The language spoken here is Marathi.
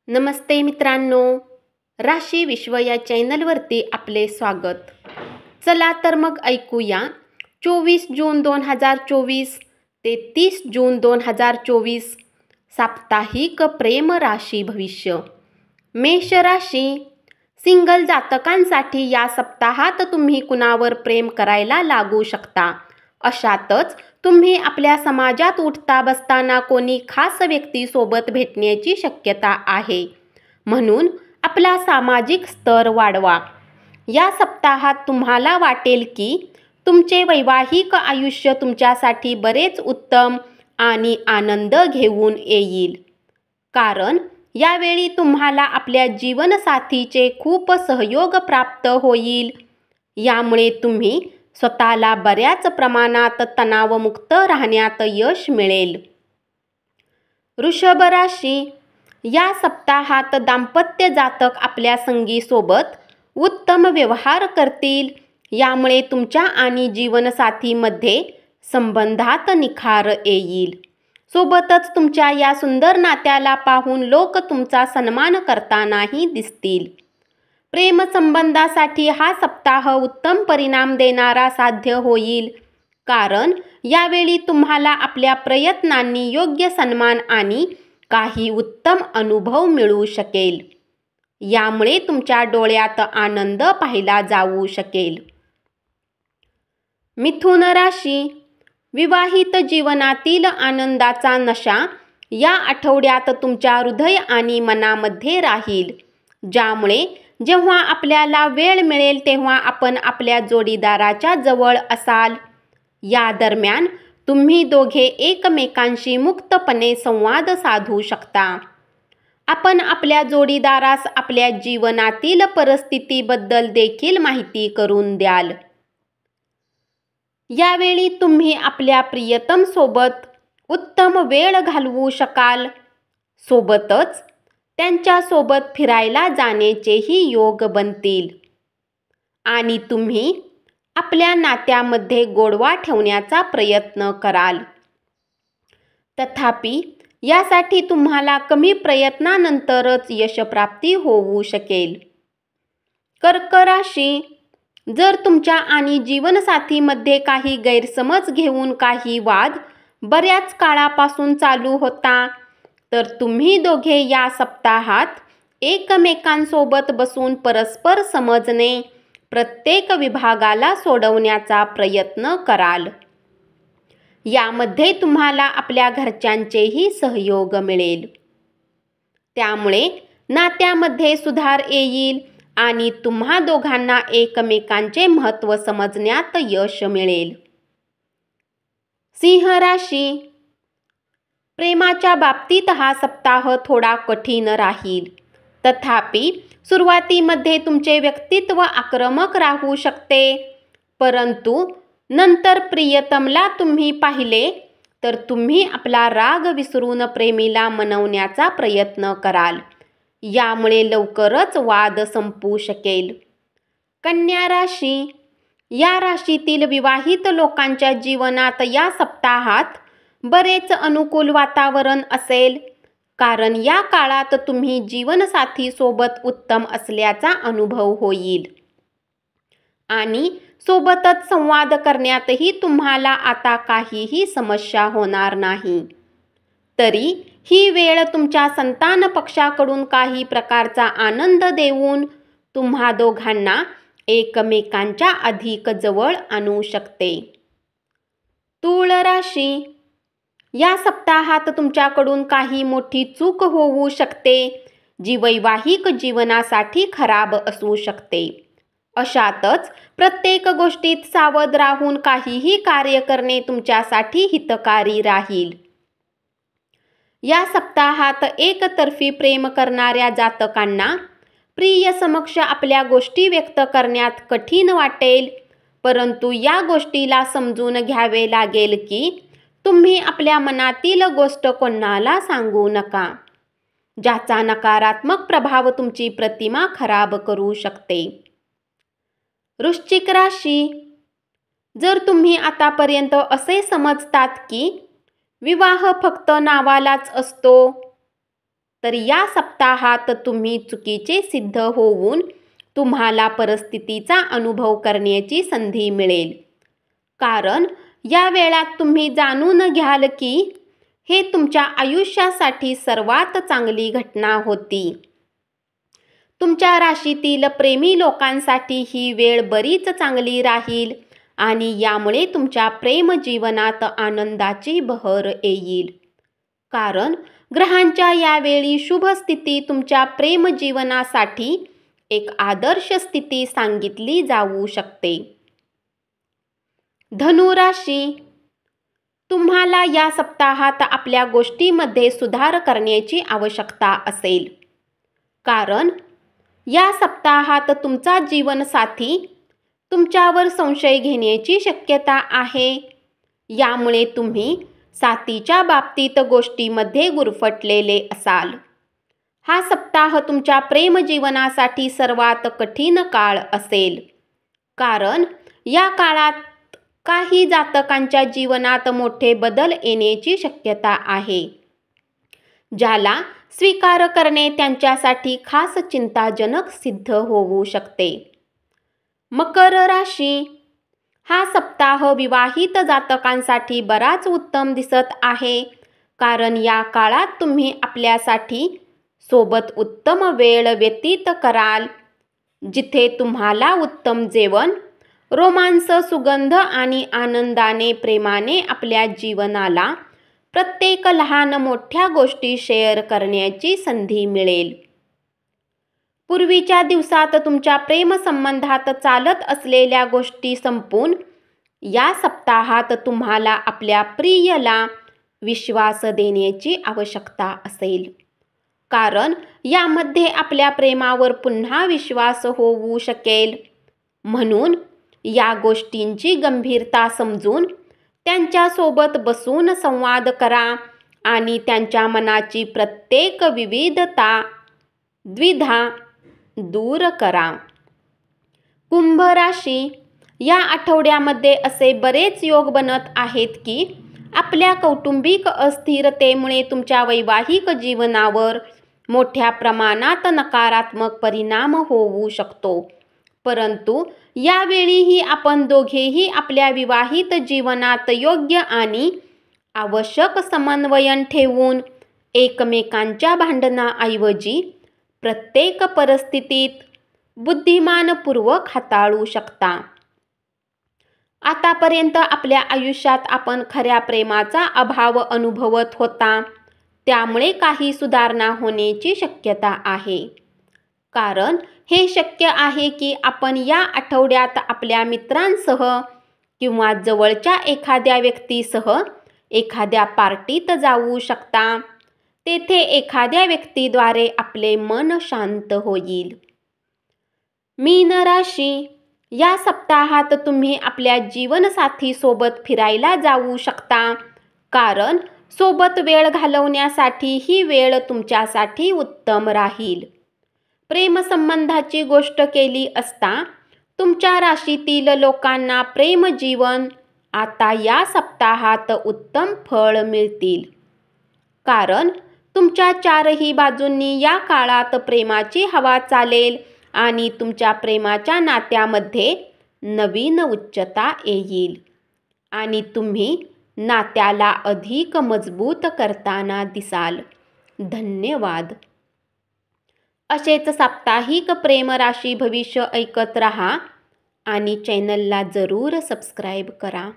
नमस्ते मित्रांनो, राशी विश्व या चॅनलवरती आपले स्वागत. चला तर मग ऐकूया 24 जून 2024 ते 30 जून 2024 साप्ताहिक प्रेम राशी भविष्य. मेष राशी. सिंगल जातकांसाठी या सप्ताहात तुम्ही कुणावर प्रेम करायला लागू शकता. अशातच तुम्ही आपल्या समाजात उठता बसताना कोणी खास व्यक्तीसोबत भेटण्याची शक्यता आहे. म्हणून आपला सामाजिक स्तर वाढवा. या सप्ताहात तुम्हाला वाटेल की तुमचे वैवाहिक आयुष्य तुमच्यासाठी बरेच उत्तम आणि आनंद घेऊन येईल. कारण यावेळी तुम्हाला आपल्या जीवनसाथीचे खूप सहयोग प्राप्त होईल. यामुळे तुम्ही स्वतःला बऱ्याच प्रमाणात तणावमुक्त राहण्यात यश मिळेल. वृषभ राशी. या सप्ताहात दाम्पत्य जातक आपल्या संगीसोबत उत्तम व्यवहार करतील. यामुळे तुमच्या आणि जीवनसाथीमध्ये संबंधात निखार येईल. सोबतच तुमच्या या सुंदर नात्याला पाहून लोक तुमचा सन्मान करतानाही दिसतील. प्रेमसंबंधासाठी हा सप्ताह उत्तम परिणाम देणारा साध्य होईल. कारण यावेळी तुम्हाला आपल्या प्रयत्नांनी योग्य सन्मान आणि काही उत्तम अनुभव मिळू शकेल. यामुळे तुमच्या डोळ्यात आनंद पाहिला जाऊ शकेल. मिथुन राशी. विवाहित जीवनातील आनंदाचा नशा या आठवड्यात तुमच्या हृदय आणि मनामध्ये राहील. ज्यामुळे जेव्हा आपल्याला वेळ मिळेल तेव्हा आपण आपल्या जोडीदाराच्या जवळ असाल. या दरम्यान तुम्ही दोघे एकमेकांशी मुक्तपणे संवाद साधू शकता. आपण आपल्या जोडीदारास आपल्या जीवनातील परिस्थितीबद्दल देखील माहिती करून द्याल. यावेळी तुम्ही आपल्या प्रियतम सोबत उत्तम वेळ घालवू शकाल. सोबतच त्यांच्यासोबत फिरायला जाण्याचेही योग बनतील. आणि तुम्ही आपल्या नात्यामध्ये गोडवा ठेवण्याचा प्रयत्न कराल. तथापि यासाठी तुम्हाला कमी प्रयत्नानंतरच यशप्राप्ती होऊ शकेल. कर्क राशी. जर तुमच्या आणि जीवनसाथीमध्ये काही गैरसमज घेऊन काही वाद बऱ्याच काळापासून चालू होता, तर तुम्ही दोघे या सप्ताहात एकमेकांसोबत बसून परस्पर समजणे प्रत्येक विभागाला सोडवण्याचा प्रयत्न कराल. यामध्ये तुम्हाला आपल्या घरच्यांचेही सहयोग मिळेल. त्यामुळे नात्यामध्ये सुधार येईल आणि तुम्हा दोघांना एकमेकांचे महत्त्व समजण्यात यश मिळेल. सिंह राशी. प्रेमाच्या बाबतीत हा सप्ताह थोडा कठीण राहील. तथापि सुरुवातीमध्ये तुमचे व्यक्तित्व आक्रमक राहू शकते. परंतु नंतर प्रियतमला तुम्ही पाहिले तर तुम्ही आपला राग विसरून प्रेमीला मनवण्याचा प्रयत्न कराल. यामुळे लवकरच वाद संपू शकेल. कन्या राशी. या राशीतील विवाहित लोकांच्या जीवनात या सप्ताहात बरेच अनुकूल वातावरण असेल. कारण या काळात तुम्ही जीवनसाथी सोबत उत्तम असल्याचा अनुभव होईल. आणि सोबतच संवाद करण्यातही तुम्हाला आता काहीही समस्या होणार नाही. तरी ही वेळ तुमच्या संतान पक्षाकडून काही प्रकारचा आनंद देऊन तुम्हा दोघांना एकमेकांच्या अधिक जवळ आणू शकते. तूळ राशी. या सप्ताहात तुमच्याकडून काही मोठी चूक होऊ शकते, जी वैवाहिक जीवनासाठी खराब असू शकते. अशातच प्रत्येक गोष्टीत सावध राहून काहीही कार्य करणे तुमच्यासाठी हितकारी राहील. या सप्ताहात एकतर्फी प्रेम करणाऱ्या जातकांना प्रिय समक्ष आपल्या गोष्टी व्यक्त करण्यात कठीण वाटेल. परंतु या गोष्टीला समजून घ्यावे लागेल की तुम्ही आपल्या मनातील गोष्ट कोणाला सांगू नका, ज्याचा नकारात्मक प्रभाव तुमची प्रतिमा खराब करू शकते. वृश्चिक राशी. जर तुम्ही आतापर्यंत असे समजतात की विवाह फक्त नावालाच असतो, तर या सप्ताहात तुम्ही चुकीचे सिद्ध होऊन तुम्हाला परिस्थितीचा अनुभव करण्याची संधी मिळेल. कारण या वेळात तुम्ही जाणून घ्याल की हे तुमच्या आयुष्यासाठी सर्वात चांगली घटना होती. तुमच्या राशीतील प्रेमी लोकांसाठी ही वेळ बरीच चांगली राहील आणि यामुळे तुमच्या प्रेम जीवनात आनंदाची बहर येईल. कारण ग्रहांच्या यावेळी शुभ स्थिती तुमच्या प्रेम जीवनासाठी एक आदर्श स्थिती सांगितली जाऊ शकते. धनु राशी, तुम्हाला या सप्ताहात आपल्या गोष्टींमध्ये सुधार करण्याची आवश्यकता असेल. कारण या सप्ताहात तुमचा जीवनसाथी तुमच्यावर संशय घेण्याची शक्यता आहे. यामुळे तुम्ही साथीच्या बाबतीत गोष्टींमध्ये गुरफटलेले असाल. हा सप्ताह तुमच्या प्रेम जीवनासाठी सर्वात कठीण काळ असेल. कारण या काळात काही जातकांच्या जीवनात मोठे बदल येण्याची शक्यता आहे, ज्याला स्वीकार करणे त्यांच्यासाठी खास चिंताजनक सिद्ध होऊ शकते. मकर राशी, हा सप्ताह विवाहित जातकांसाठी बराच उत्तम दिसत आहे. कारण या काळात तुम्ही आपल्यासाठी सोबत उत्तम वेळ व्यतीत कराल, जिथे तुम्हाला उत्तम जेवण, रोमांस, सुगंध आणि आनंदाने प्रेमाने आपल्या जीवनाला प्रत्येक लहान मोठ्या गोष्टी शेअर करण्याची संधी मिळेल. पूर्वीच्या दिवसात तुमच्या प्रेमसंबंधात चालत असलेल्या गोष्टी संपून या सप्ताहात तुम्हाला आपल्या प्रियला विश्वास देण्याची आवश्यकता असेल. कारण यामध्ये आपल्या प्रेमावर पुन्हा विश्वास होऊ शकेल. म्हणून या गोष्टींची गंभीरता समजून त्यांच्यासोबत बसून संवाद करा आणि त्यांच्या मनाची प्रत्येक विविधता, द्विधा दूर करा. कुंभ राशी, या आठवड्यामध्ये असे बरेच योग बनत आहेत की आपल्या कौटुंबिक अस्थिरतेमुळे तुमच्या वैवाहिक जीवनावर मोठ्या प्रमाणात नकारात्मक परिणाम होऊ शकतो. परंतु यावेळीही आपण दोघेही आपल्या विवाहित जीवनात योग्य आणि आवश्यक समन्वय ठेवून एकमेकांच्या भांडणाऐवजी प्रत्येक परिस्थितीत बुद्धिमानपूर्वक हाताळू शकता. आतापर्यंत आपल्या आयुष्यात आपण खऱ्या प्रेमाचा अभाव अनुभवत होता, त्यामुळे काही सुधारणा होण्याची शक्यता आहे. कारण हे शक्य आहे की आपण या आठवड्यात आपल्या मित्रांसह किंवा जवळच्या एखाद्या व्यक्तीसह एखाद्या पार्टीत जाऊ शकता. तेथे एखाद्या व्यक्तीद्वारे आपले मन शांत होईल. मीन राशी, या सप्ताहात तुम्ही आपल्या जीवनसाथी सोबत फिरायला जाऊ शकता. कारण सोबत वेळ घालवण्यासाठी ही वेळ तुमच्यासाठी उत्तम राहील. प्रेमसंबंधाची गोष्ट केली असता तुमच्या राशीतील लोकांना प्रेम जीवन आता या सप्ताहात उत्तम फळ मिळतील. कारण तुमच्या चारही बाजूंनी या काळात प्रेमाची हवा चालेल आणि तुमच्या प्रेमाच्या नात्यामध्ये नवीन उच्चता येईल आणि तुम्ही नात्याला अधिक मजबूत करताना दिसाल. धन्यवाद. असेच साप्ताहिक प्रेम राशी भविष्य ऐकत रहा आणि चॅनलला जरूर सबस्क्राईब करा.